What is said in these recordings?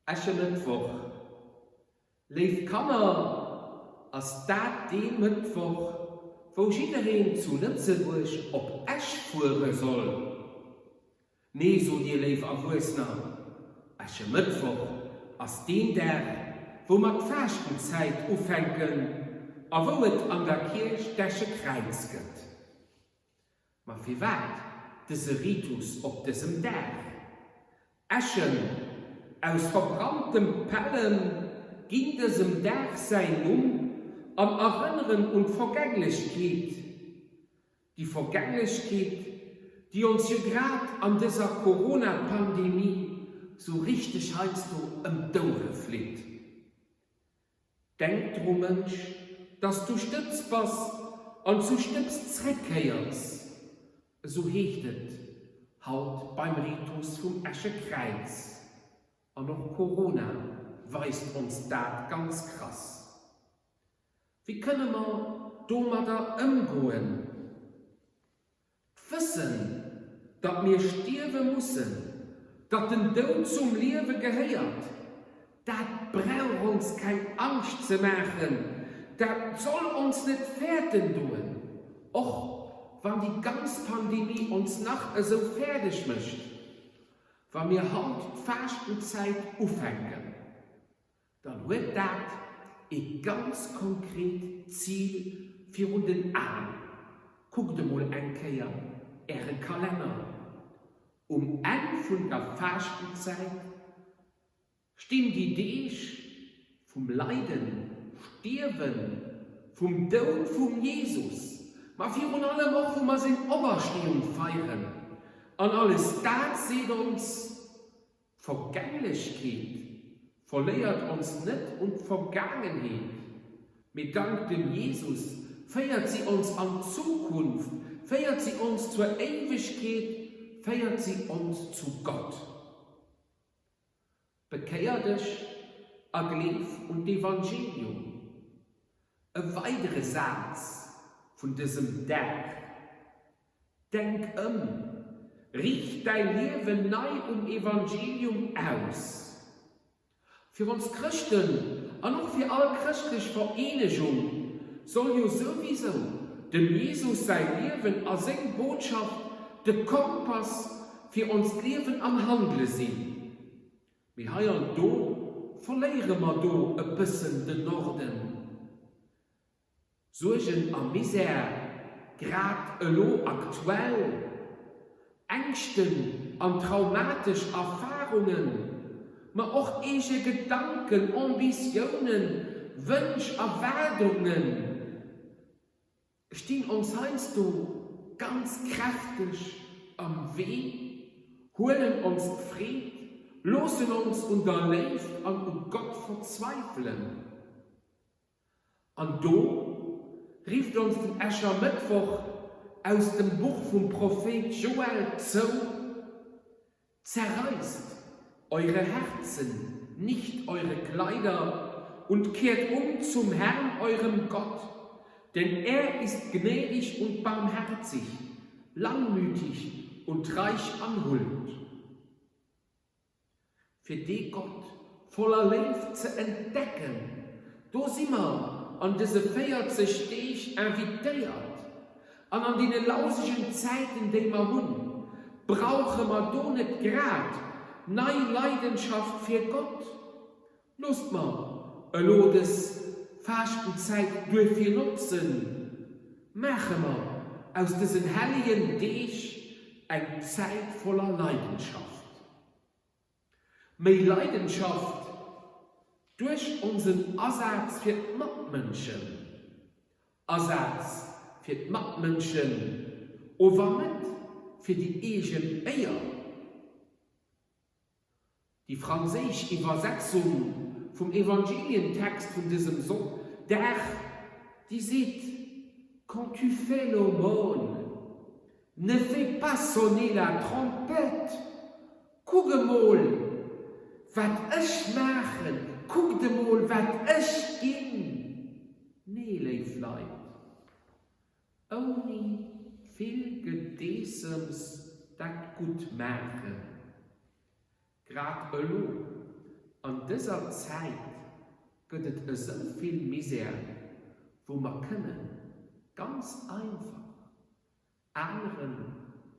Aschermittwoch. Leef Kammer als dat den Mittwoch, wo jedereen zu Lützeburg op Esch fuhren soll. Nee, so dir leef Awusner. Aschermittwoch als den wo mat Fastenzeit aufhängen, a wo et an der Kirche d'Esche Kreuz gëtt. Ma wie wat diese Ritus op diesem Tag? Eschen aus verbranntem Pellen ging diesem Tag sein am Erinnern und Vergänglichkeit. Die Vergänglichkeit, die uns hier gerade an dieser Corona-Pandemie so richtig heißt du im Dauer fliegt. Denk drum, Mensch, dass du stützt was und zu stützt zurückkehrst. So hechtet halt beim Ritus vom Eschekreuz. Und auch Corona weist uns das ganz krass. Wie können wir da umgehen? Wissen, dass wir sterben müssen, dass den Tod zum Leben gehört, das braucht uns keine Angst zu machen, das soll uns nicht fertig tun. Auch wenn die ganze Pandemie uns nach so fertig macht, wenn wir halt Fastenzeit aufhängen, dann wird das ein ganz konkretes Ziel für uns an. Guck dir mal ein Kehr ihren Kalender. Ende von der Fastenzeit stehen die Dich vom Leiden, Sterben, vom Tod von Jesus. Ma wir und alle auch, wo wir sind Oberstehung feiern. Und alles das sieht uns Vergänglichkeit, verliert uns nicht und Vergangenheit. Mit Dank dem Jesus feiert sie uns an Zukunft, feiert sie uns zur Ewigkeit, feiert sie uns zu Gott. Bekehr dich, Aglev und Evangelium. Ein weiterer Satz von diesem Tag. Denk richt dein Leben neu Evangelium aus. Für uns Christen und auch für alle christliche Vereinigungen soll ja sowieso dem Jesus sein Leben als seine Botschaft der Kompass für uns Leben am Handeln sein. Wir haben da, verlieren wir da ein bisschen den Norden. Sorgen und Misere, gerade aktuell, Ängsten und traumatische Erfahrungen, aber auch echte Gedanken, Ambitionen, Wünsche, Erwartungen, stehen uns einst du ganz kräftig am Weg, holen uns Frieden, losen uns unter Leid an Gott verzweifeln. Und da rief uns den Aschermittwoch aus dem Buch vom Prophet Joel zu: Zerreißt eure Herzen, nicht eure Kleider, und kehrt zum Herrn, eurem Gott, denn er ist gnädig und barmherzig, langmütig und reich an Huld. Für die Gott voller Leben zu entdecken, da sind wir an diese 40 Tage invitiert. Und an den lausigen Zeiten, die wir haben, brauchen wir da nicht gerade neue Leidenschaft für Gott. Lust mal, das Fastenzeit dafür nutzen. Machen wir aus diesen heiligen Tag eine Zeit voller Leidenschaft. Mehr Leidenschaft durch unseren Ersatz für die Mitmenschen. Ersatz für die Mitmenschen, aber nicht für die eigene Ehe. Die französische Übersetzung vom Evangelientext von diesem Sonntag, die sieht: Quand tu fais l'aumône, ne fais pas sonner la trompette. Guck mal, was ich machen, guck mal, was ich ging. Nee, Leiflein. Ohne viel Gedäßems das gut machen. Grad an dieser Zeit gibt es so viel Misere, wo wir können ganz einfach anderen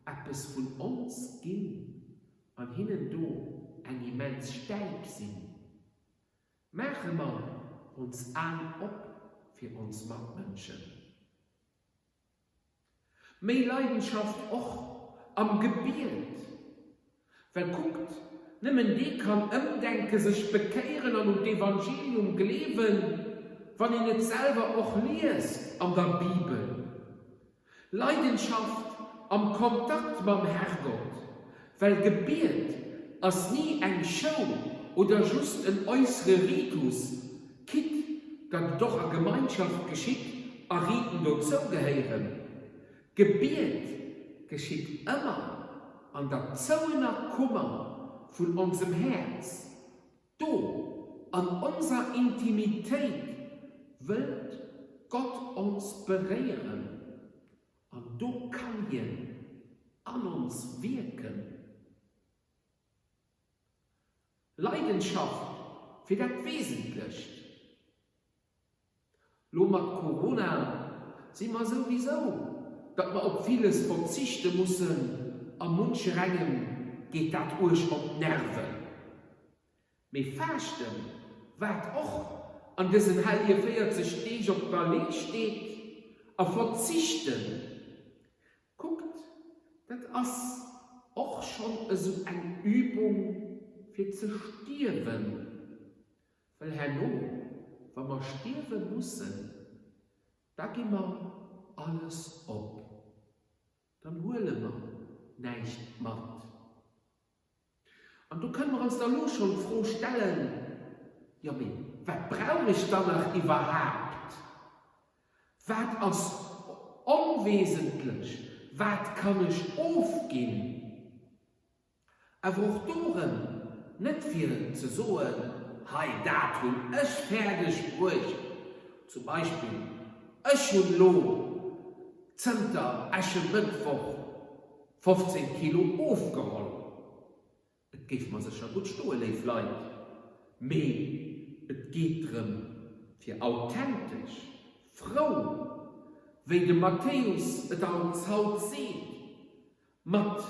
etwas von uns geben und hinnen do ein immens stark sind. Machen wir uns an ob für uns Mitmenschen. Mehr Leidenschaft auch am Gebet. Weil guckt, nimmen die kann umdenken, sich bekehren und das Evangelium leben, wenn ihr nicht selber auch liest an der Bibel. Leidenschaft am Kontakt mit dem Herrgott. Weil Gebet ist nie ein Show oder just ein äußerer Ritus. Kit, dann doch eine Gemeinschaft geschieht, a Riten dazugehören. Gebet geschieht immer an der Zauner Kummer von unserem Herz. Do, an unserer Intimität, wird Gott uns berühren. Und du kann er an uns wirken. Leidenschaft für das Wesentliche. Lo mit Corona sind wir sowieso, dass wir auf vieles verzichten müssen. An manchen Rängen geht das euch auf die Nerven. Wir fasten, was auch an diesen heiligen 40 Tagen auf der Liste steht, auf Verzichten. Guckt, das ist auch schon so eine Übung für zu sterben. Weil wenn wir sterben müssen, da gehen wir alles ab. Dann holen wir nicht mit. Und da können wir uns da nur schon vorstellen, ja, was brauche ich danach überhaupt? Was ist unwesentlich? Was kann ich aufgeben? Aber auch darin, nicht viel zu sagen, hey, da tun ich fertig durch. Zum Beispiel, ich schon lo, Zentner, Mittwoch, 15 Kilo aufgeholt. Das gibt man sich ja gut stohlen, vielleicht. Aber es geht darum, für authentisch, froh, wie der Matthäus es uns heute sieht, mit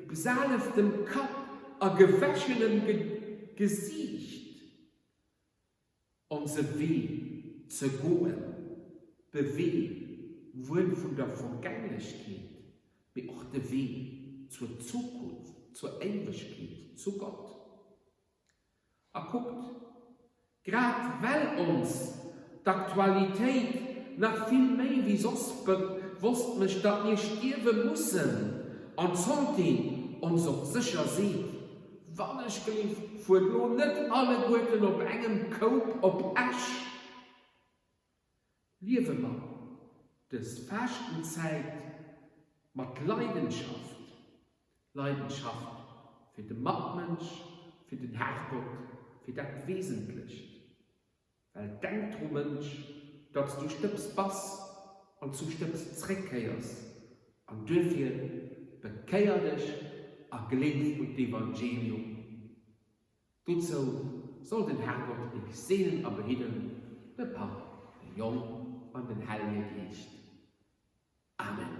gesalbtem Kopf, a gewaschenem Gesicht, unser Weg zu gehen, bewegen, wohl von der Vergänglichkeit, wie auch der Weg zur Zukunft, zur Ewigkeit, zu Gott. Guckt, gerade weil uns die Aktualität noch viel mehr wie sonst bewusst ist, dass wir sterben müssen und sollte uns auch sicher sehen, wann ich gelief, vor nicht alle Guten auf engem Kopf auf Asch. Leben wir das Fastenzeit mit Leidenschaft. Leidenschaft für den Mitmensch, für den Herrgott, für das Wesentliche. Weil denk drum, Mensch, dass du stirbst Bass und du stirbst zurückkehrst. Und dafür bekehr dich und gelingt mit dem Evangelium. Dazu soll den Herrgott dich sehen, aber behüten, der Papa, der Jung und den Heiligen Geist. Amen.